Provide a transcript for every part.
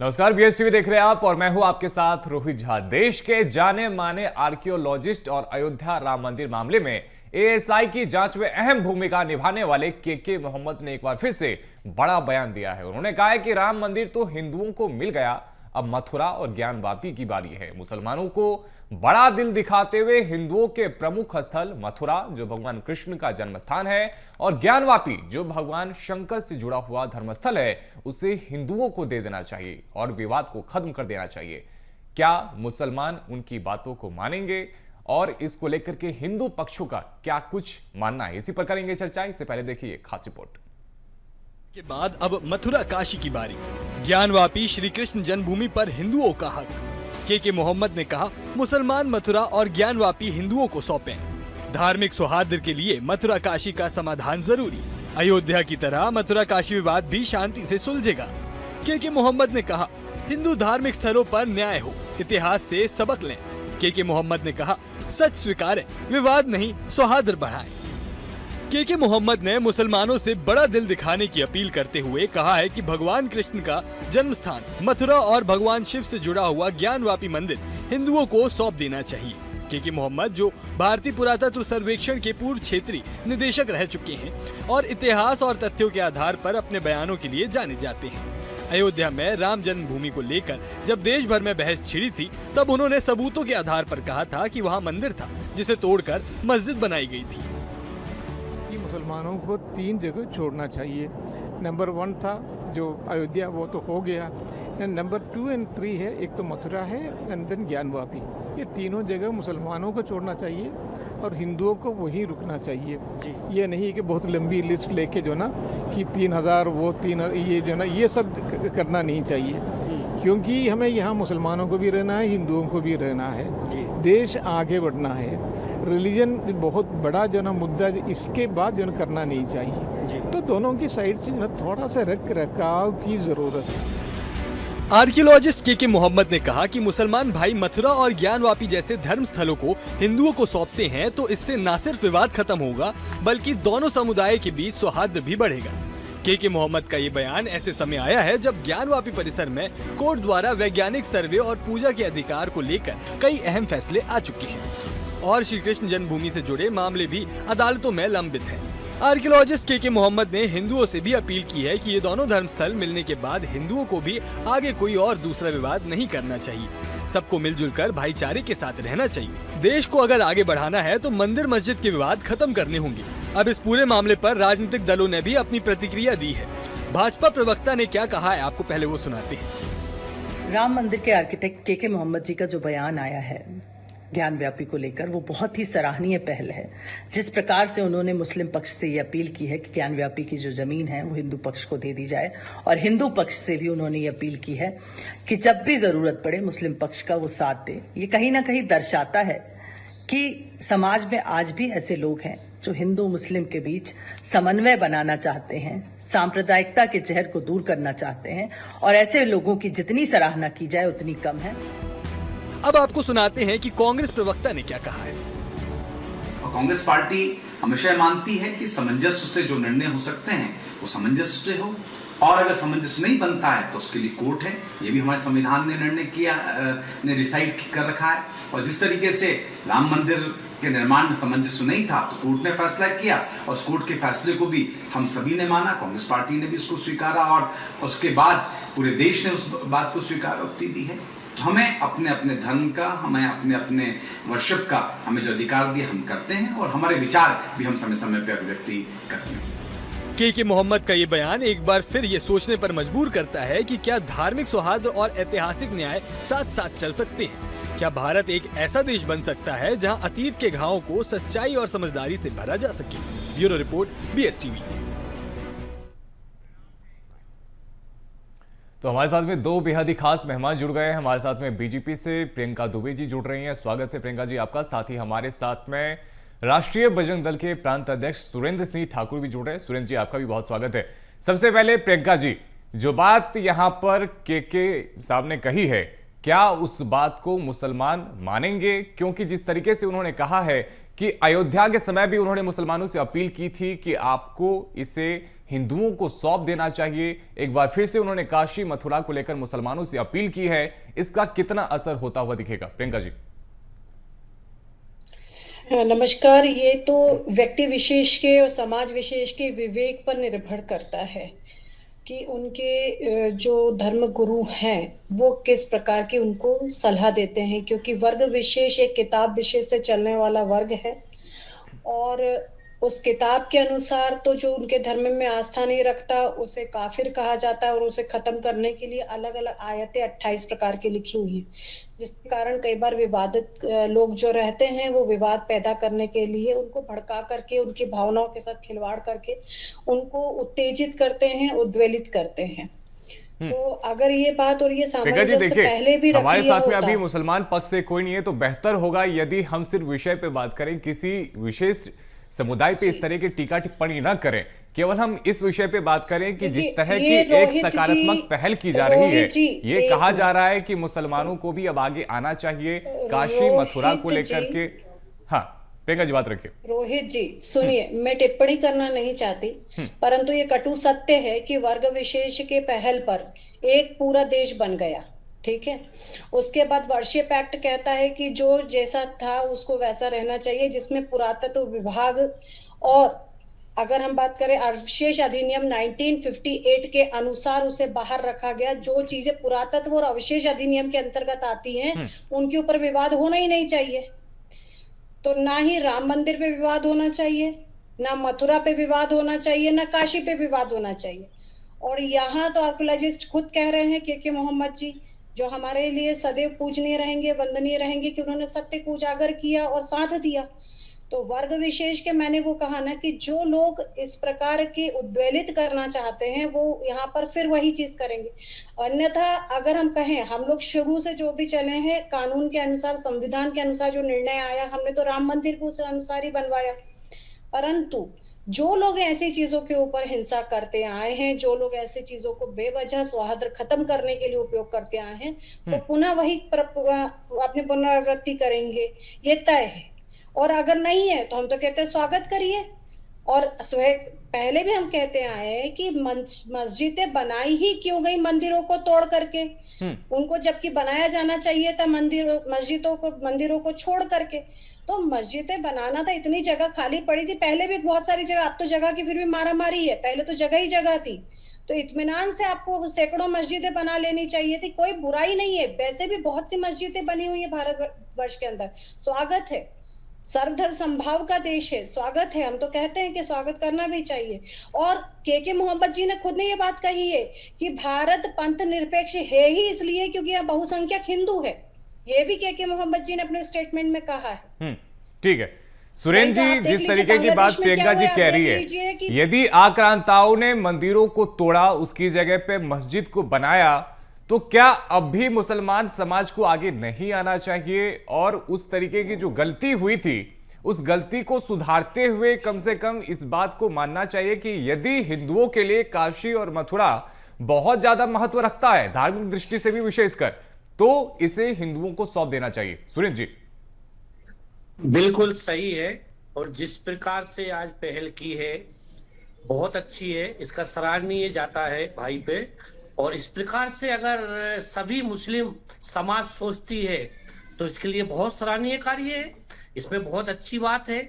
नमस्कार, बीएसटीवी देख रहे हैं आप और मैं हूं आपके साथ रोहित झा। देश के जाने माने आर्कियोलॉजिस्ट और अयोध्या राम मंदिर मामले में एएसआई की जांच में अहम भूमिका निभाने वाले के मोहम्मद ने एक बार फिर से बड़ा बयान दिया है। उन्होंने कहा है कि राम मंदिर तो हिंदुओं को मिल गया, अब मथुरा और ज्ञानवापी की बारी है। मुसलमानों को बड़ा दिल दिखाते हुए हिंदुओं के प्रमुख स्थल मथुरा, जो भगवान कृष्ण का जन्म स्थान है, और ज्ञानवापी, जो भगवान शंकर से जुड़ा हुआ धर्मस्थल है, उसे हिंदुओं को दे देना चाहिए और विवाद को खत्म कर देना चाहिए। क्या मुसलमान उनकी बातों को मानेंगे और इसको लेकर के हिंदू पक्षों का क्या कुछ मानना है, इसी पर करेंगे चर्चा। इससे पहले देखिए खास रिपोर्ट। के बाद अब मथुरा काशी की बारी। ज्ञानवापी श्री कृष्ण जन्मभूमि पर हिंदुओं का हक। के मोहम्मद ने कहा, मुसलमान मथुरा और ज्ञानवापी हिंदुओं को सौंपें। धार्मिक सौहार्द के लिए मथुरा काशी का समाधान जरूरी। अयोध्या की तरह मथुरा काशी विवाद भी शांति से सुलझेगा। के मोहम्मद ने कहा, हिंदू धार्मिक स्थलों पर न्याय हो, इतिहास से सबक लें। के मोहम्मद ने कहा, सच स्वीकारें, विवाद नहीं, सौहार्द बढ़ाएं। के मोहम्मद ने मुसलमानों से बड़ा दिल दिखाने की अपील करते हुए कहा है कि भगवान कृष्ण का जन्म स्थान मथुरा और भगवान शिव से जुड़ा हुआ ज्ञानवापी मंदिर हिंदुओं को सौंप देना चाहिए। के मोहम्मद, जो भारतीय पुरातत्व सर्वेक्षण के पूर्व क्षेत्रीय निदेशक रह चुके हैं और इतिहास और तथ्यों के आधार पर अपने बयानों के लिए जाने जाते हैं। अयोध्या में राम जन्मभूमि को लेकर जब देश भर में बहस छिड़ी थी, तब उन्होंने सबूतों के आधार पर कहा था कि वहाँ मंदिर था जिसे तोड़कर मस्जिद बनाई गई थी। मुसलमानों को 3 जगह छोड़ना चाहिए। नंबर 1 था जो अयोध्या, वो तो हो गया। नंबर 2 और 3 है, एक तो मथुरा है एंड देन ज्ञानवापी। ये तीनों जगह मुसलमानों को छोड़ना चाहिए और हिंदुओं को वहीं रुकना चाहिए। ये नहीं कि बहुत लंबी लिस्ट लेके जो ना कि 3000 वो 3, ये जो ना, ये सब करना नहीं चाहिए, क्योंकि हमें यहाँ मुसलमानों को भी रहना है, हिंदुओं को भी रहना है। देश आगे बढ़ना है। रिलीजन बहुत बड़ा जो ना मुद्दा, इसके बाद जो ना करना नहीं चाहिए। तो दोनों की साइड से ना थोड़ा सा रख रखाव की जरूरत है। आर्कियोलॉजिस्ट के मोहम्मद ने कहा कि मुसलमान भाई मथुरा और ज्ञानवापी जैसे धर्म स्थलों को हिंदुओं को सौंपते हैं तो इससे न सिर्फ विवाद खत्म होगा, बल्कि दोनों समुदाय के बीच सौहार्द भी बढ़ेगा। के मोहम्मद का ये बयान ऐसे समय आया है जब ज्ञानवापी परिसर में कोर्ट द्वारा वैज्ञानिक सर्वे और पूजा के अधिकार को लेकर कई अहम फैसले आ चुके हैं और श्री कृष्ण जन्मभूमि से जुड़े मामले भी अदालतों में लंबित हैं। आर्कियोलॉजिस्ट के मोहम्मद ने हिंदुओं से भी अपील की है कि ये दोनों धर्मस्थल मिलने के बाद हिंदुओं को भी आगे कोई और दूसरा विवाद नहीं करना चाहिए। सबको मिलजुल कर भाईचारे के साथ रहना चाहिए। देश को अगर आगे बढ़ाना है तो मंदिर मस्जिद के विवाद खत्म करने होंगे। अब इस पूरे मामले पर राजनीतिक दलों ने भी अपनी प्रतिक्रिया दी है। भाजपा प्रवक्ता ने क्या कहा है, आपको पहले वो सुनाते हैं। राम मंदिर के आर्किटेक्ट के मोहम्मद जी का जो बयान आया है ज्ञानव्यापी को लेकर, वो बहुत ही सराहनीय पहल है। जिस प्रकार से उन्होंने मुस्लिम पक्ष से ये अपील की है कि ज्ञानव्यापी की जो जमीन है वो हिंदू पक्ष को दे दी जाए, और हिंदू पक्ष से भी उन्होंने ये अपील की है कि जब भी जरूरत पड़े मुस्लिम पक्ष का वो साथ दे। ये कहीं ना कहीं दर्शाता है कि समाज में आज भी ऐसे लोग हैं जो हिंदू मुस्लिम के बीच समन्वय बनाना चाहते हैं, सांप्रदायिकता के जहर को दूर करना चाहते हैं, और ऐसे लोगों की जितनी सराहना की जाए उतनी कम है। अब आपको सुनाते हैं कि कांग्रेस प्रवक्ता ने क्या कहा है। कांग्रेस पार्टी हमेशा मानती है कि सामंजस्य से जो निर्णय हो सकते हैं वो सामंजस्य से हो, और अगर सामंजस्य नहीं बनता है तो उसके लिए कोर्ट है। ये भी हमारे संविधान ने निर्णय किया, ने डिसाइड कर रखा है। और जिस तरीके से राम मंदिर के निर्माण में सामंजस्य नहीं था तो कोर्ट ने फैसला किया, और उस कोर्ट के फैसले को भी हम सभी ने माना, कांग्रेस पार्टी ने भी इसको स्वीकारा, और उसके बाद पूरे देश ने उस बात को स्वीकारोक्ति दी है। तो हमें अपने अपने धर्म का, हमें अपने अपने वर्शिप का, हमें जो अधिकार दिए हम करते हैं, और हमारे विचार भी हम समय समय पर अभिव्यक्ति करते हैं। के मोहम्मद का ये बयान एक बार फिर ये सोचने पर मजबूर करता है कि क्या धार्मिक सौहार्द और ऐतिहासिक न्याय साथ साथ चल सकते हैं। क्या भारत एक ऐसा देश बन सकता है जहां अतीत के घावों को सच्चाई और समझदारी से भरा जा सके। Bureau report, BSTV. तो हमारे साथ में 2 बेहद ही खास मेहमान जुड़ गए हैं। हमारे साथ में बीजेपी से प्रियंका दुबे जी जुड़ रही हैं। स्वागत है प्रियंका जी आपका। साथ ही हमारे साथ में राष्ट्रीय बजरंग दल के प्रांत अध्यक्ष सुरेंद्र सिंह ठाकुर भी जुड़ रहे हैं। सुरेंद्र जी आपका भी बहुत स्वागत है। सबसे पहले प्रियंका जी, जो बात यहां पर के साहब ने कही है, क्या उस बात को मुसलमान मानेंगे? क्योंकि जिस तरीके से उन्होंने कहा है कि अयोध्या के समय भी उन्होंने मुसलमानों से अपील की थी कि आपको इसे हिंदुओं को सौंप देना चाहिए। एक बार फिर से उन्होंने काशी मथुरा को लेकर मुसलमानों से अपील की है, इसका कितना असर होता हुआ दिखेगा? प्रियंका जी। नमस्कार। ये तो व्यक्ति विशेष के और समाज विशेष के विवेक पर निर्भर करता है कि उनके जो धर्म गुरु हैं वो किस प्रकार की उनको सलाह देते हैं, क्योंकि वर्ग विशेष एक किताब विशेष से चलने वाला वर्ग है और उस किताब के अनुसार तो जो उनके धर्म में आस्था नहीं रखता उसे काफिर कहा जाता है और उसे खत्म करने के लिए अलग अलग आयतें 28 प्रकार की लिखी हुई हैं, जिसके कारण कई बार विवादित लोग जो रहते हैं वो विवाद पैदा करने के लिए उनको भड़का करके उनकी भावनाओं के साथ खिलवाड़ करके उनको उत्तेजित करते हैं, उद्वेलित करते हैं। तो अगर ये बात और ये सामंजस्य पहले भी हमारे साथ में अभी मुसलमान पक्ष से कोई नहीं है, तो बेहतर होगा यदि हम सिर्फ विषय पे बात करें, किसी विशेष समुदाय पे इस तरह की टीका टिप्पणी न करें, केवल हम इस विषय पे बात करें कि जिस तरह की एक सकारात्मक पहल की जा रही है, ये कहा जा रहा है कि मुसलमानों को भी अब आगे आना चाहिए काशी मथुरा को लेकर के। हाँ प्रियंका जी बात रखिए। रोहित जी सुनिए, मैं टिप्पणी करना नहीं चाहती, परंतु ये कटु सत्य है कि वर्ग विशेष के पहल पर एक पूरा देश बन गया, ठीक है। उसके बाद वर्षीय पैक्ट कहता है कि जो जैसा था उसको वैसा रहना चाहिए, जिसमें पुरातत्व विभाग और अगर हम बात करें अवशेष अधिनियम 1958 के अनुसार उसे बाहर रखा गया। जो चीजें पुरातत्व और अवशेष अधिनियम के अंतर्गत आती हैं उनके ऊपर विवाद होना ही नहीं चाहिए। तो ना ही राम मंदिर पे विवाद होना चाहिए, ना मथुरा पे विवाद होना चाहिए, ना काशी पे विवाद होना चाहिए। और यहाँ तो आर्कियोलॉजिस्ट खुद कह रहे हैं के मोहम्मद जी, जो हमारे लिए सदैव पूजनीय रहेंगे, वंदनीय रहेंगे, कि उन्होंने सत्य को उजागर किया और साथ दिया। तो वर्ग विशेष के मैंने वो कहा ना कि जो लोग इस प्रकार के उद्वेलित करना चाहते हैं वो यहाँ पर फिर वही चीज करेंगे। अन्यथा अगर हम कहें, हम लोग शुरू से जो भी चले हैं कानून के अनुसार, संविधान के अनुसार जो निर्णय आया, हमने तो राम मंदिर को उस अनुसार ही बनवाया। परंतु जो लोग ऐसी चीजों के ऊपर हिंसा करते आए हैं, जो लोग ऐसी चीजों को बेवजह सौहार्द खत्म करने के लिए उपयोग करते आए हैं, तो पुनः वही अपनी पुनरावृत्ति करेंगे, ये तय है। और अगर नहीं है तो हम तो कहते हैं स्वागत करिए। और पहले भी हम कहते आए हैं कि मस्जिदें बनाई ही क्यों गई मंदिरों को तोड़ करके, उनको जबकि बनाया जाना चाहिए था मंदिरों को छोड़ करके। तो मस्जिदें बनाना था, इतनी जगह खाली पड़ी थी पहले भी बहुत सारी जगह, अब तो जगह की फिर भी मारा मारी है, पहले तो जगह ही जगह थी। तो इत्मीनान से आपको सैकड़ों मस्जिदें बना लेनी चाहिए थी, कोई बुराई नहीं है। वैसे भी बहुत सी मस्जिदें बनी हुई है भारतवर्ष के अंदर, स्वागत है। सर्वधर्म संभाव का देश है, स्वागत है, हम तो कहते हैं कि स्वागत करना भी चाहिए। और के मोहम्मद जी ने खुद ने ये बात कही है कि भारत पंथ निरपेक्ष है ही इसलिए क्योंकि यहाँ बहुसंख्यक हिंदू है। ये भी के मोहम्मद जी ने अपने स्टेटमेंट में कहा है। ठीक है सुरेंद्र जी, जिस तरीके की बात प्रियंका जी कह रही है, यदि आक्रांताओं ने मंदिरों को तोड़ा, उसकी जगह पे मस्जिद को बनाया, तो क्या अब भी मुसलमान समाज को आगे नहीं आना चाहिए और उस तरीके की जो गलती हुई थी उस गलती को सुधारते हुए कम से कम इस बात को मानना चाहिए कि यदि हिंदुओं के लिए काशी और मथुरा बहुत ज्यादा महत्व रखता है धार्मिक दृष्टि से भी विशेषकर, तो इसे हिंदुओं को सौंप देना चाहिए? सुरेंद्र जी बिल्कुल सही है, और जिस प्रकार से आज पहल की है बहुत अच्छी है, इसका सराहनीय जाता है भाई पे। और इस प्रकार से अगर सभी मुस्लिम समाज सोचती है तो इसके लिए बहुत सराहनीय कार्य है, इसमें बहुत अच्छी बात है।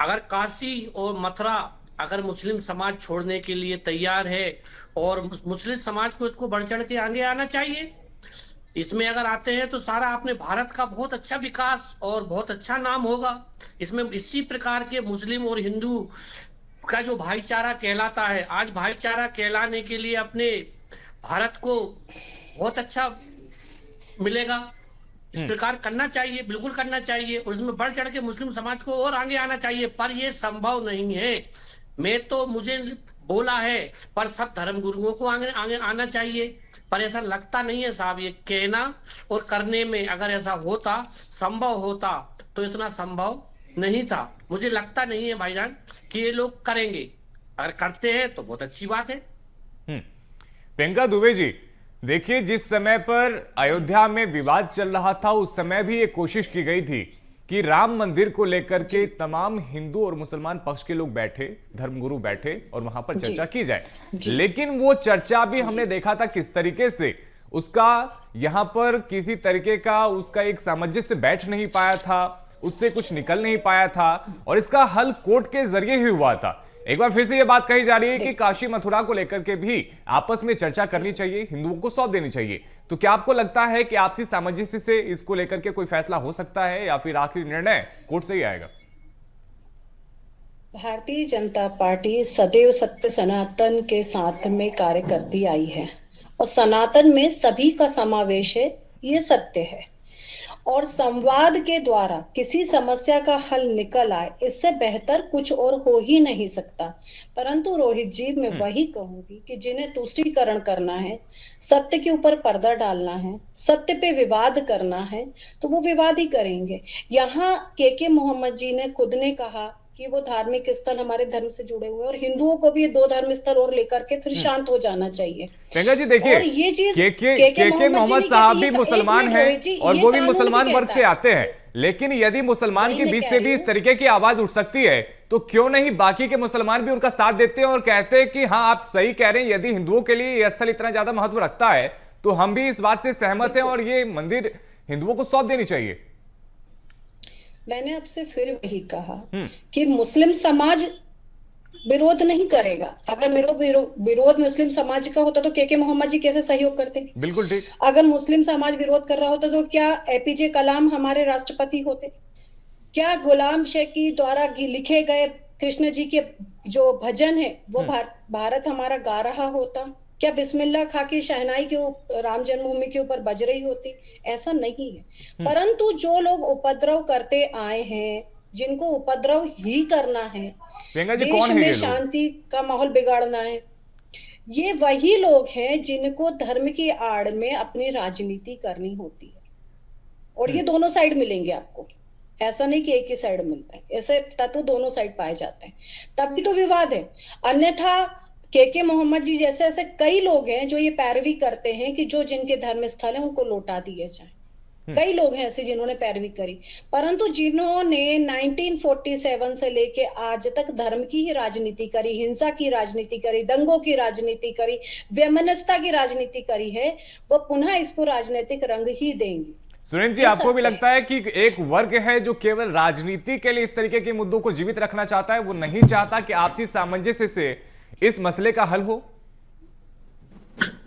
अगर काशी और मथुरा अगर मुस्लिम समाज छोड़ने के लिए तैयार है और मुस्लिम समाज को इसको बढ़ चढ़ के आगे आना चाहिए, इसमें अगर आते हैं तो सारा अपने भारत का बहुत अच्छा विकास और बहुत अच्छा नाम होगा। इसमें इसी प्रकार के मुस्लिम और हिंदू का जो भाईचारा कहलाता है, आज भाईचारा कहलाने के लिए अपने भारत को बहुत अच्छा मिलेगा। इस प्रकार करना चाहिए, बिल्कुल करना चाहिए, और इसमें बढ़ चढ़ के मुस्लिम समाज को और आगे आना चाहिए। पर यह संभव नहीं है। मुझे बोला है पर सब धर्म गुरुओं को आगे आना चाहिए, पर ऐसा लगता नहीं है साहब। ये कहना और करने में अगर ऐसा होता, संभव होता, तो इतना संभव नहीं था। मुझे लगता नहीं है भाईजान कि ये लोग करेंगे। अगर करते हैं तो बहुत अच्छी बात है। प्रियंका दुबे जी, देखिए जिस समय पर अयोध्या में विवाद चल रहा था उस समय भी ये कोशिश की गई थी कि राम मंदिर को लेकर के तमाम हिंदू और मुसलमान पक्ष के लोग बैठे, धर्मगुरु बैठे और वहां पर चर्चा की जाए, लेकिन वो चर्चा भी हमने देखा था किस तरीके से उसका यहां पर किसी तरीके का उसका एक सामंजस्य बैठ नहीं पाया था, उससे कुछ निकल नहीं पाया था और इसका हल कोर्ट के जरिए ही हुआ था। एक बार फिर से यह बात कही जा रही है कि काशी मथुरा को लेकर के भी आपस में चर्चा करनी चाहिए, हिंदुओं को सौंप देनी चाहिए। तो क्या आपको लगता है कि आपसी सामंजस्य से इसको लेकर के कोई फैसला हो सकता है या फिर आखिरी निर्णय कोर्ट से ही आएगा? भारतीय जनता पार्टी सदैव सत्य सनातन के साथ में कार्य करती आई है और सनातन में सभी का समावेश है, ये सत्य है। और संवाद के द्वारा किसी समस्या का हल निकल आए, इससे बेहतर कुछ और हो ही नहीं सकता। परंतु रोहित जी, मैं वही कहूंगी कि जिन्हें तुष्टीकरण करना है, सत्य के ऊपर पर्दा डालना है, सत्य पे विवाद करना है, तो वो विवाद ही करेंगे। यहाँ के मोहम्मद जी ने खुद ने कहा कि वो धार्मिक स्थल हमारे धर्म से जुड़े हुए और हिंदुओं को भी ये 2 धर्म स्थल और लेकर के फिर शांत हो जाना चाहिए। प्रियंका जी देखिए, ये चीज के मोहम्मद साहब भी मुसलमान हैं और वो भी मुसलमान वर्ग से आते हैं, लेकिन यदि मुसलमान के बीच से भी इस तरीके की आवाज उठ सकती है तो क्यों नहीं बाकी के मुसलमान भी उनका साथ देते हैं और कहते हैं कि हाँ आप सही कह रहे हैं, यदि हिंदुओं के लिए यह स्थल इतना ज्यादा महत्व रखता है तो हम भी इस बात से सहमत हैं और ये मंदिर हिंदुओं को सौंप देनी चाहिए। मैंने आपसे फिर वही कहा कि मुस्लिम समाज विरोध नहीं करेगा। अगर मेरा विरोध मुस्लिम समाज का होता तो के मोहम्मद जी कैसे सहयोग करते? बिल्कुल ठीक। अगर मुस्लिम समाज विरोध कर रहा होता तो क्या एपीजे कलाम हमारे राष्ट्रपति होते? क्या गुलाम शेखी द्वारा लिखे गए कृष्ण जी के जो भजन है वो भारत हमारा गा रहा होता? क्या बिस्मिल्लाह खा की शहनाई के राम जन्मभूमि के ऊपर बज रही होती? ऐसा नहीं है। परंतु जो लोग उपद्रव करते आए हैं, जिनको उपद्रव ही करना है, देश में शांति का माहौल बिगाड़ना है, ये वही लोग हैं जिनको धर्म की आड़ में अपनी राजनीति करनी होती है। और ये दोनों साइड मिलेंगे आपको, ऐसा नहीं कि एक ही साइड मिलता है, ऐसे तत्व दोनों साइड पाए जाते हैं, तभी तो विवाद है। अन्यथा के मोहम्मद जी जैसे ऐसे कई लोग हैं जो ये पैरवी करते हैं कि जो जिनके धर्म स्थल है उनको लौटा दिए जाए। कई लोग हैं ऐसे जिन्होंने पैरवी करी, परंतु जिन्होंने 1947 से लेके आज तक धर्म की ही राजनीति करी, हिंसा की राजनीति करी, दंगों की राजनीति करी, वैमनस्यता की राजनीति करी है, वो पुनः इसको राजनीतिक रंग ही देंगे। सुरेंद्र जी, आपको भी लगता है कि एक वर्ग है जो केवल राजनीति के लिए इस तरीके के मुद्दों को जीवित रखना चाहता है, वो नहीं चाहता कि आपसी सामंजस्य से इस मसले का हल हो?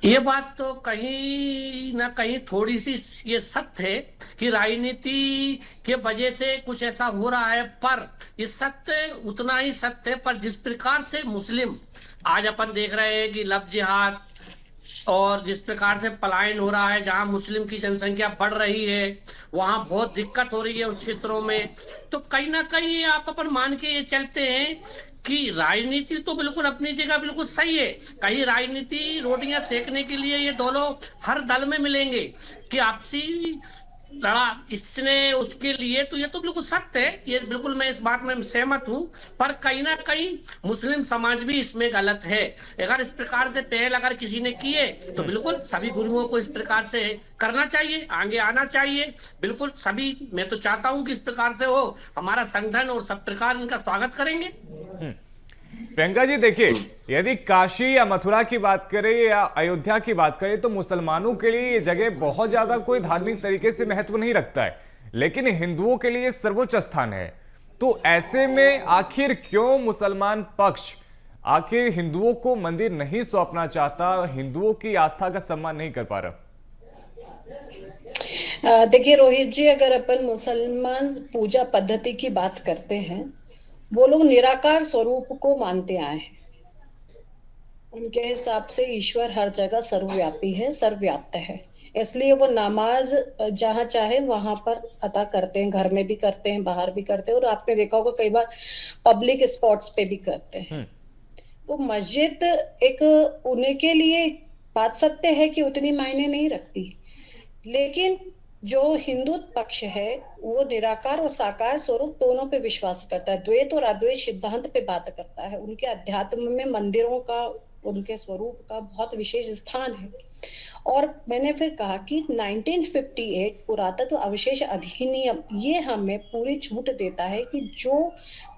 ये बात तो कहीं ना कहीं थोड़ी सी ये सत्य है कि राजनीति के वजह से कुछ ऐसा हो रहा है, पर ये सत्य उतना ही सत्य है। पर जिस प्रकार से मुस्लिम आज अपन देख रहे हैं कि लव जिहाद और जिस प्रकार से पलायन हो रहा है, जहां मुस्लिम की जनसंख्या बढ़ रही है वहां बहुत दिक्कत हो रही है उस क्षेत्रों में, तो कहीं ना कहीं आप अपन मान के ये चलते हैं कि राजनीति तो बिल्कुल अपनी जगह बिल्कुल सही है। कहीं राजनीति रोटियां सेकने के लिए ये दोनों हर दल में मिलेंगे कि आपसी लड़ा इसने उसके लिए, तो ये तो बिल्कुल सत्य है, ये बिल्कुल मैं इस बात में सहमत हूँ। पर कहीं ना कहीं मुस्लिम समाज भी इसमें गलत है। अगर इस प्रकार से पहल अगर किसी ने किए तो बिल्कुल सभी गुरुओं को इस प्रकार से करना चाहिए, आगे आना चाहिए। बिल्कुल सभी, मैं तो चाहता हूँ कि इस प्रकार से हो, हमारा संगठन और सब प्रकार इनका स्वागत करेंगे। प्रियंका जी देखिए, यदि काशी या मथुरा की बात करें या अयोध्या की बात करें तो मुसलमानों के लिए ये जगह बहुत ज्यादा कोई धार्मिक तरीके से महत्व नहीं रखता है, लेकिन हिंदुओं के लिए सर्वोच्च स्थान है। तो ऐसे में आखिर क्यों मुसलमान पक्ष आखिर हिंदुओं को मंदिर नहीं सौंपना चाहता, हिंदुओं की आस्था का सम्मान नहीं कर पा रहा? देखिए रोहित जी, अगर अपन मुसलमान पूजा पद्धति की बात करते हैं, वो लोग निराकार स्वरूप को मानते आए हैं। उनके हिसाब से ईश्वर हर जगह सर्वव्यापी है, सर्वव्याप्त है, इसलिए वो नमाज जहां चाहे वहां पर अदा करते हैं, घर में भी करते हैं, बाहर भी करते हैं, और आपने देखा होगा कई बार पब्लिक स्पॉट्स पे भी करते हैं। तो मस्जिद एक उनके लिए बात सत्य है कि उतनी मायने नहीं रखती, लेकिन जो हिंदू पक्ष है वो निराकार और साकार स्वरूप दोनों पे विश्वास करता है, द्वैत और अद्वैत सिद्धांत पे बात करता है। उनके अध्यात्म में मंदिरों का उनके स्वरूप का बहुत विशेष स्थान है। और मैंने फिर कहा कि 1958 पुरातत्व अवशेष अधिनियम ये हमें पूरी छूट देता है कि जो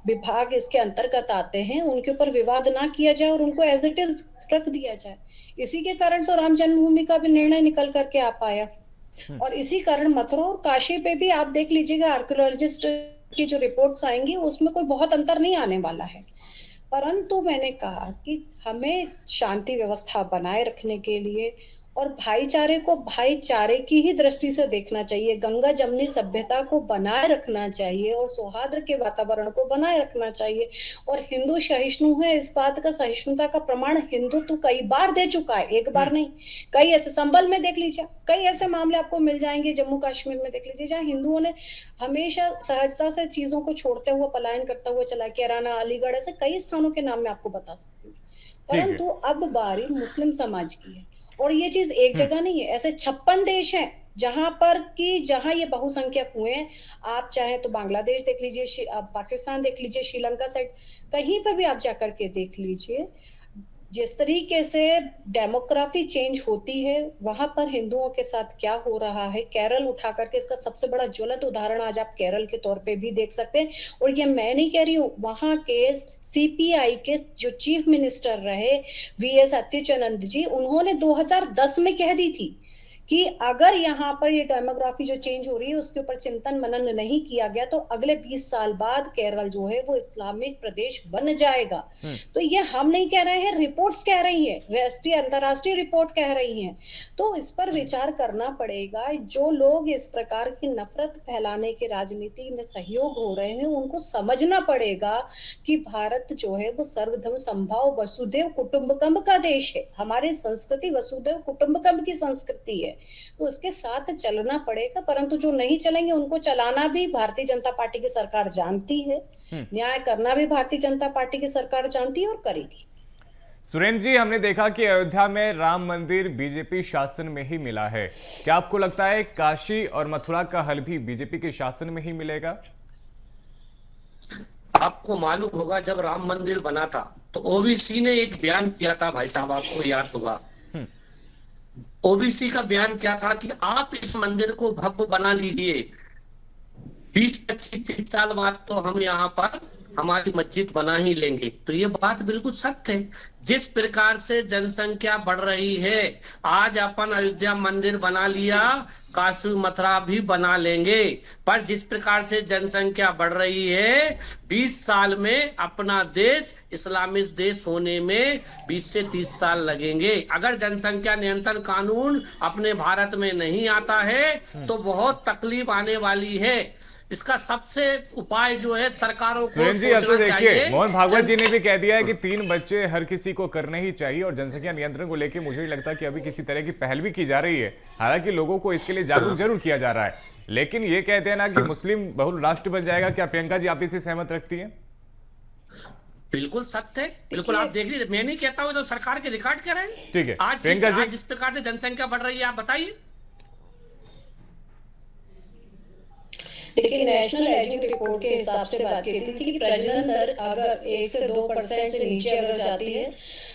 विभाग इसके अंतर्गत आते हैं उनके ऊपर विवाद ना किया जाए और उनको एज इट इज रख दिया जाए। इसी के कारण तो राम जन्मभूमि का भी निर्णय निकल करके आ पाया। और इसी कारण मथुरा और काशी पे भी आप देख लीजिएगा, आर्कियोलॉजिस्ट की जो रिपोर्ट्स आएंगी उसमें कोई बहुत अंतर नहीं आने वाला है। परंतु मैंने कहा कि हमें शांति व्यवस्था बनाए रखने के लिए और भाईचारे को भाईचारे की ही दृष्टि से देखना चाहिए, गंगा जमनी सभ्यता को बनाए रखना चाहिए और सौहार्द के वातावरण को बनाए रखना चाहिए। और हिंदू सहिष्णु है, इस बात का सहिष्णुता का प्रमाण हिंदुत्व कई बार दे चुका है, एक बार नहीं, कई ऐसे संभल में देख लीजिए, कई ऐसे मामले आपको मिल जाएंगे, जम्मू कश्मीर में देख लीजिए, जहाँ हिंदुओं ने हमेशा सहजता से चीजों को छोड़ते हुए पलायन करता हुआ चला, कैराना, अलीगढ़, ऐसे कई स्थानों के नाम मैं आपको बता सकती हूँ। परंतु अब बारी मुस्लिम समाज की है और ये चीज एक जगह नहीं है, ऐसे 56 देश हैं जहां ये बहुसंख्यक हुए हैं। आप चाहे तो बांग्लादेश देख लीजिए, आप पाकिस्तान देख लीजिए, श्रीलंका साइड, कहीं पर भी आप जाकर के देख लीजिए, जिस तरीके से डेमोग्राफी चेंज होती है वहां पर हिंदुओं के साथ क्या हो रहा है। केरल उठा करके इसका सबसे बड़ा ज्वलंत उदाहरण आज आप केरल के तौर पे भी देख सकते हैं। और ये मैं नहीं कह रही हूँ, वहां के सीपीआई के जो चीफ मिनिस्टर रहे वीएस अच्युतानंद जी, उन्होंने 2010 में कह दी थी कि अगर यहाँ पर ये डेमोग्राफी जो चेंज हो रही है उसके ऊपर चिंतन मनन नहीं किया गया तो अगले 20 साल बाद केरल जो है वो इस्लामिक प्रदेश बन जाएगा। तो ये हम नहीं कह रहे हैं, रिपोर्ट्स कह रही हैं, राष्ट्रीय अंतरराष्ट्रीय रिपोर्ट कह रही हैं। तो इस पर विचार करना पड़ेगा। जो लोग इस प्रकार की नफरत फैलाने की राजनीति में सहयोग हो रहे हैं उनको समझना पड़ेगा कि भारत जो है वो सर्वधर्म समभाव वसुधैव कुटुंबकम का देश है। हमारी संस्कृति वसुधैव कुटुंबकम की संस्कृति है, तो उसके साथ चलना पड़ेगा। परंतु जो नहीं चलेंगे उनको चलाना भी भारतीय जनता पार्टी की सरकार जानती है, न्याय करना भी भारतीय जनता पार्टी की सरकार जानती है और करेगी। सुरेंद्र जी, हमने देखा कि अयोध्या में राम मंदिर बीजेपी शासन में ही मिला है। क्या आपको लगता है काशी और मथुरा का हल भी बीजेपी के शासन में ही मिलेगा? आपको मालूम होगा जब राम मंदिर बना था तो ओबीसी ने एक बयान किया था, भाई साहब आपको याद होगा। ओबीसी का बयान क्या था कि आप इस मंदिर को भव्य बना लीजिए, 20-25-30 साल बाद तो हम यहाँ पर हमारी मस्जिद बना ही लेंगे। तो ये बात बिल्कुल सत्य है। जिस प्रकार से जनसंख्या बढ़ रही है, आज अपन अयोध्या मंदिर बना लिया, काशी मथुरा भी बना लेंगे, पर जिस प्रकार से जनसंख्या बढ़ रही है 20 साल में अपना देश इस्लामिक देश होने में 20 से 30 साल लगेंगे। अगर जनसंख्या नियंत्रण कानून अपने भारत में नहीं आता है तो बहुत तकलीफ आने वाली है। इसका सबसे उपाय जो है सरकारों को सोचना चाहिए। मोहन भागवत जी ने भी कह दिया है कि 3 बच्चे हर किसी को करने ही चाहिए। और जनसंख्या नियंत्रण को लेकर मुझे लगता है कि अभी किसी तरह की पहल भी की जा रही है, हालांकि लोगों को इसके लिए जागरूक जरूर किया जा रहा है। लेकिन ये कहते हैं ना कि मुस्लिम बहुल राष्ट्र बन जाएगा, क्या प्रियंका जी आप इसे सहमत रखती हैं? बिल्कुल सत्य है, बिल्कुल। आप देख लीजिए, मैं नहीं कहता हूँ, तो सरकार के रिकॉर्ड कह रहे हैं। ठीक है, आज जिस प्रकार से जनसंख्या बढ़ रही है, आप बताइए। देखिए, नेशनल एजिंग रिपोर्ट के हिसाब से बात की थी कि प्रजनन दर अगर 1 से 2% से नीचे अगर जाती है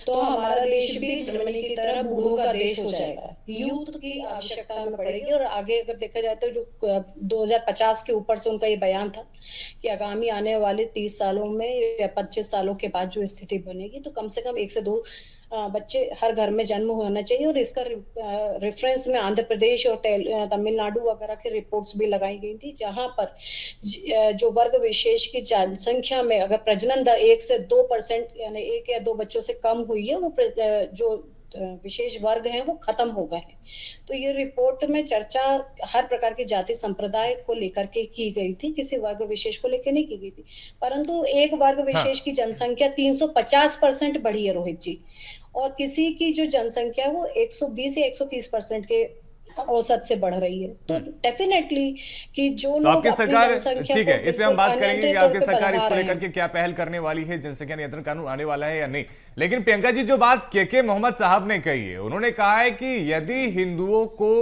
तो हमारा देश भी जर्मनी की तरह बूढ़ों का देश हो जाएगा, यूथ की आवश्यकता हमें पड़ेगी। और आगे अगर देखा जाए तो जो 2050 के ऊपर से उनका ये बयान था कि आगामी आने वाले 30 सालों में या 25 सालों के बाद जो स्थिति बनेगी तो कम से कम 1 से 2 बच्चे हर घर में जन्म होना चाहिए। और इसका रेफरेंस में आंध्र प्रदेश और तमिलनाडु वगैरह की रिपोर्ट्स भी लगाई गई थी, जहां पर जो वर्ग विशेष की जनसंख्या में अगर प्रजनन दर 1 से 2% यानी 1 या 2 बच्चों से कम हुई है, वो जो विशेष वर्ग हैं वो खत्म हो गए हैं। तो ये रिपोर्ट में चर्चा हर प्रकार के जाति संप्रदाय को लेकर के की गई थी, किसी वर्ग विशेष को लेकर नहीं की गई थी। परंतु एक वर्ग विशेष की जनसंख्या 350% बढ़ी है रोहित जी, और किसी की जो जनसंख्या है वो 120 या 130% के औसत से बढ़ रही है। तो डेफिनेटली कि जो लोग आपकी सरकार, ठीक है, इस पे हम बात करेंगे कि आपकी सरकार इसको लेकर के क्या पहल करने वाली है, जनसंख्या नियंत्रण कानून आने वाला है या नहीं। लेकिन प्रियंका जी, जो बात के मोहम्मद साहब ने कही है, उन्होंने कहा है कि यदि हिंदुओं को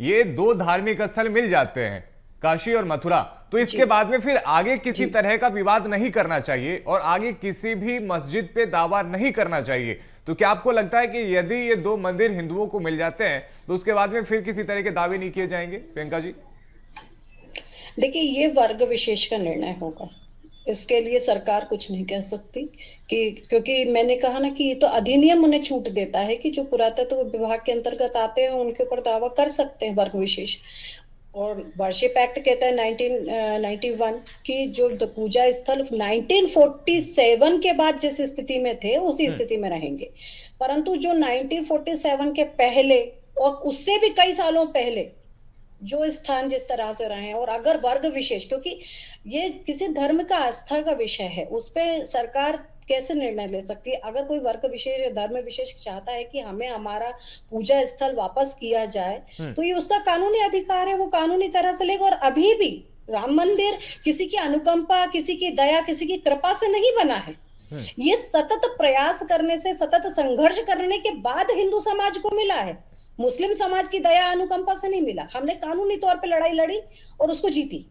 ये 2 धार्मिक स्थल मिल जाते हैं काशी और मथुरा, तो इसके बाद में फिर आगे किसी तरह का विवाद नहीं करना चाहिए और आगे किसी भी मस्जिद पे दावा नहीं करना चाहिए। तो क्या आपको लगता है कि यदि ये दो मंदिर हिंदुओं को मिल जाते हैं तो उसके बाद में फिर किसी तरह के दावे नहीं किए जाएंगे? प्रियंका जी, देखिए, ये वर्ग विशेष का निर्णय होगा, इसके लिए सरकार कुछ नहीं कह सकती क्योंकि मैंने कहा ना कि ये तो अधिनियम उन्हें छूट देता है कि जो पुरातत्व विभाग के अंतर्गत आते हैं उनके ऊपर दावा कर सकते हैं वर्ग विशेष। और वार्षिक एक्ट कहता है 1991 की जो पूजा स्थल 1947 के बाद जिस स्थिति में थे उसी स्थिति में रहेंगे, परंतु जो 1947 के पहले और उससे भी कई सालों पहले जो स्थान जिस तरह से रहे हैं, और अगर वर्ग विशेष, क्योंकि ये किसी धर्म का आस्था का विषय है, उस पे सरकार कैसे निर्णय ले सकती है? अगर कोई वर्ग विशेष या धर्म विशेष चाहता है कि हमें हमारा पूजा स्थल वापस किया जाए तो ये उसका कानूनी अधिकार है, वो कानूनी तरह से लेगा। और अभी भी राम मंदिर किसी की अनुकंपा, किसी की दया, किसी की कृपा से नहीं बना है। ये सतत प्रयास करने से, सतत संघर्ष करने के बाद हिंदू समाज को मिला है। मुस्लिम समाज की दया अनुकंपा से नहीं मिला। हमने कानूनी तौर पे लड़ाई लड़ी और उसको जीती।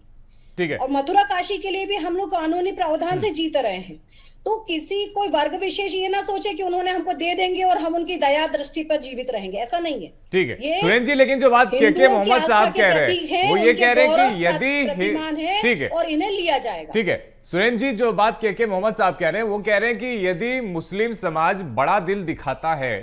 ठीक है। और मथुरा काशी के लिए भी हम लोग कानूनी प्रावधान से जीत रहे हैं। तो किसी कोई वर्ग विशेष ये ना सोचे कि उन्होंने हमको दे देंगे और हम उनकी दया दृष्टि पर जीवित रहेंगे, ऐसा नहीं है। ठीक है सुरेंद्र जी, लेकिन जो बात के मोहम्मद साहब कह रहे हैं वो ये कह रहे हैं कि यदि, ठीक है, और इन्हें लिया जाएगा। ठीक है सुरेंद्र जी, जो बात के मोहम्मद साहब कह रहे हैं वो कह रहे हैं कि यदि मुस्लिम समाज बड़ा दिल दिखाता है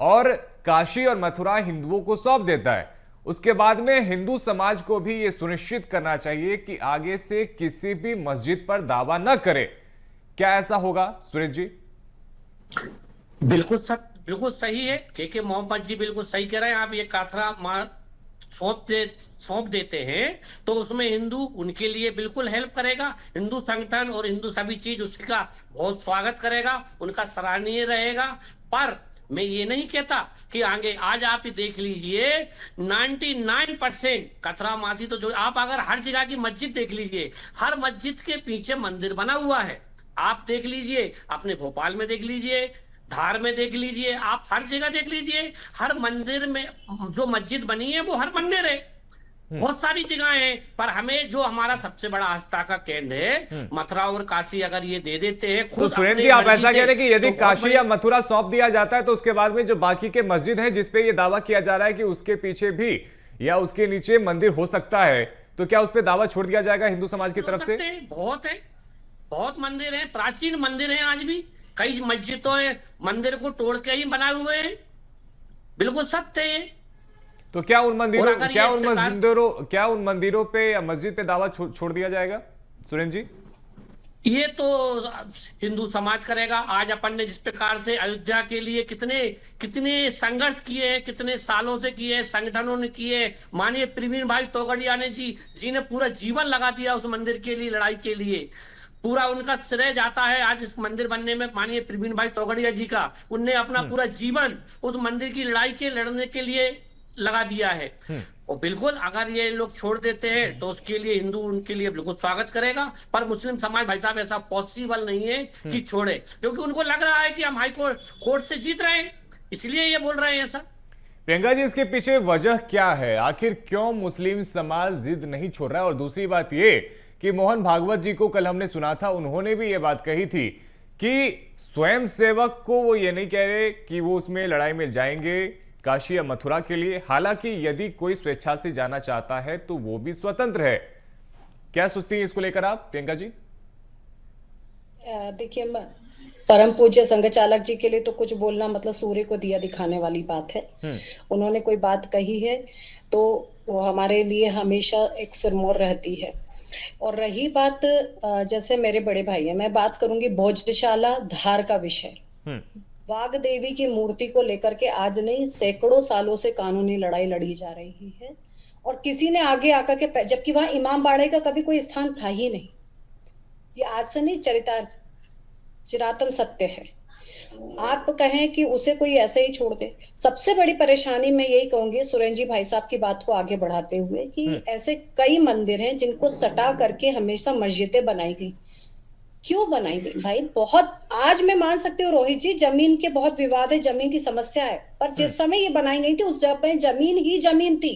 और काशी और मथुरा हिंदुओं को सौंप देता है, उसके बाद में हिंदू समाज को भी यह सुनिश्चित करना चाहिए कि आगे से किसी भी मस्जिद पर दावा न करे। क्या ऐसा होगा सुरेश जी? बिल्कुल सही है। के मोहम्मद जी बिल्कुल सही कह रहे हैं। आप ये काथरा सौंप देते हैं तो उसमें हिंदू उनके लिए बिल्कुल हेल्प करेगा। हिंदू संगठन और हिंदू सभी चीज उसका बहुत स्वागत करेगा, उनका सराहनीय रहेगा। पर मैं ये नहीं कहता कि आगे, आज आप ही देख लीजिए 99% कतरा मासी, तो जो आप अगर हर जगह की मस्जिद देख लीजिए, हर मस्जिद के पीछे मंदिर बना हुआ है। आप देख लीजिए, अपने भोपाल में देख लीजिए, धार में देख लीजिए, आप हर जगह देख लीजिए, हर मंदिर में जो मस्जिद बनी है वो हर मंदिर है। बहुत सारी जगह हैं, पर हमें जो हमारा सबसे बड़ा आस्था का केंद्र है मथुरा और काशी, अगर ये दे देते हैं तो सुरेंद्र जी, आप ऐसा कह रहे हैं कि यदि काशी या मथुरा सौंप दिया जाता है तो उसके बाद में जो बाकी के मस्जिद हैं जिसपे ये दावा किया जा रहा है कि उसके पीछे भी या उसके नीचे मंदिर हो सकता है, तो क्या उस पर दावा छोड़ दिया जाएगा हिंदू समाज की तरफ से? बहुत मंदिर है, प्राचीन मंदिर है, आज भी कई मस्जिदों है मंदिर को तोड़ के ही बनाए हुए हैं। बिल्कुल सत्य है। तो क्या उन मंदिरों पे या मस्जिद पे दावा छोड़ दिया जाएगा सुरेंद्र जी? ये तो हिंदू समाज करेगा। आज अपन ने जिस प्रकार से अयोध्या के लिए कितने संघर्ष किए हैं, कितने सालों से किए, संगठनों ने किए। माननीय प्रवीण भाई तोगड़िया जी ने पूरा जीवन लगा दिया उस मंदिर के लिए, लड़ाई के लिए। पूरा उनका श्रेय जाता है आज इस मंदिर बनने में माननीय प्रवीण भाई तोगड़िया जी का। उनने अपना पूरा जीवन उस मंदिर की लड़ाई के लड़ने के लिए लगा दिया है। और बिल्कुल अगर ये लोग छोड़ देते हैं तो उसके लिए हिंदू उनके लिए बिल्कुल स्वागत करेगा। पर मुस्लिम समाज भाई साहब ऐसा पॉसिबल नहीं है कि छोड़े, क्योंकि उनको लग रहा है कि हम हाई कोर्ट से जीत रहे हैं, इसलिए ये बोल रहे हैं सर। प्रियंका जी, इसके पीछे वजह क्या है? आखिर क्यों मुस्लिम समाज जिद नहीं छोड़ रहा है? और दूसरी बात ये कि मोहन भागवत जी को कल हमने सुना था, उन्होंने भी ये बात कही थी कि स्वयं सेवक को वो ये नहीं कह रहे कि वो उसमें लड़ाई में जाएंगे काशी या मथुरा के लिए। हालांकि यदि कोई स्वेच्छा से जाना चाहता है तो वो भी स्वतंत्र है। क्या सोचती हैं इसको लेकर आप प्रियंका जी? देखिए, परम पूज्य संघ चालक जी के लिए तो कुछ बोलना मतलब सूर्य को दिया दिखाने वाली बात है। उन्होंने कोई बात कही है तो वो हमारे लिए हमेशा एक सिरमौर रहती है। और रही बात, जैसे मेरे बड़े भाई है, मैं बात करूंगी भोजशाला धार का विषय। वाग देवी की मूर्ति को लेकर के आज नहीं सैकड़ों सालों से कानूनी लड़ाई लड़ी जा रही है, और किसी ने आगे आकर के, जबकि वहां इमाम बाड़े का कभी कोई स्थान था ही नहीं। ये आज से नहीं, चिरातन सत्य है। आप कहें कि उसे कोई ऐसे ही छोड़ दे। सबसे बड़ी परेशानी मैं यही कहूंगी सुरेंद्र जी भाई साहब की बात को आगे बढ़ाते हुए कि ऐसे कई मंदिर हैं जिनको सटा करके हमेशा मस्जिदें बनाई गई। क्यों बनाई गई भाई? बहुत, आज मैं मान सकती हूँ रोहित जी, जमीन के बहुत विवाद है, जमीन की समस्या है, पर जिस समय ये बनाई नहीं थी उस समय जमीन ही जमीन थी,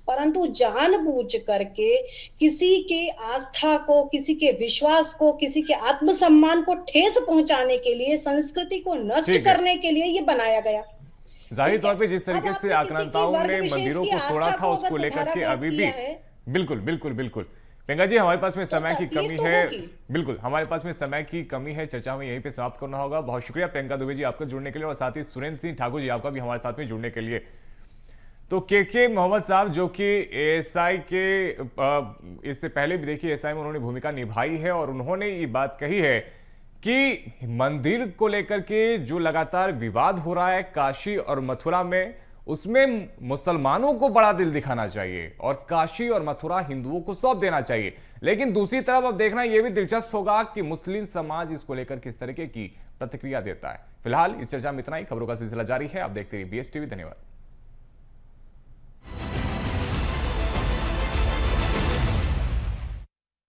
परंतु जानबूझ करके किसी के आस्था को, किसी के विश्वास को, किसी के आत्मसम्मान को ठेस पहुंचाने के लिए, संस्कृति को नष्ट करने के लिए ये बनाया गया। जाहिर तौर पे जिस तरीके से आक्रांताओं ने मंदिरों को तोड़ा था उसको लेकर के अभी भी बिल्कुल बिल्कुल बिल्कुल। प्रियंका जी, हमारे पास में समय की कमी है, बिल्कुल हमारे पास में समय की कमी है, चर्चा में यहीं पे समाप्त करना होगा। बहुत शुक्रिया प्रियंका दुबे जी आपका जुड़ने के लिए, और साथ ही सुरेंद्र सिंह ठाकुर जी आपका भी हमारे साथ में जुड़ने के लिए। तो के मोहम्मद साहब जो कि एएसआई के इससे पहले भी देखिए एएसआई में उन्होंने भूमिका निभाई है, और उन्होंने ये बात कही है कि मंदिर को लेकर के जो लगातार विवाद हो रहा है काशी और मथुरा में, उसमें मुसलमानों को बड़ा दिल दिखाना चाहिए और काशी और मथुरा हिंदुओं को सौंप देना चाहिए। लेकिन दूसरी तरफ अब देखना यह भी दिलचस्प होगा कि मुस्लिम समाज इसको लेकर किस तरीके की प्रतिक्रिया देता है। फिलहाल इस चर्चा में इतना ही। खबरों का सिलसिला जारी है, आप देखते रहिए BS TV। धन्यवाद।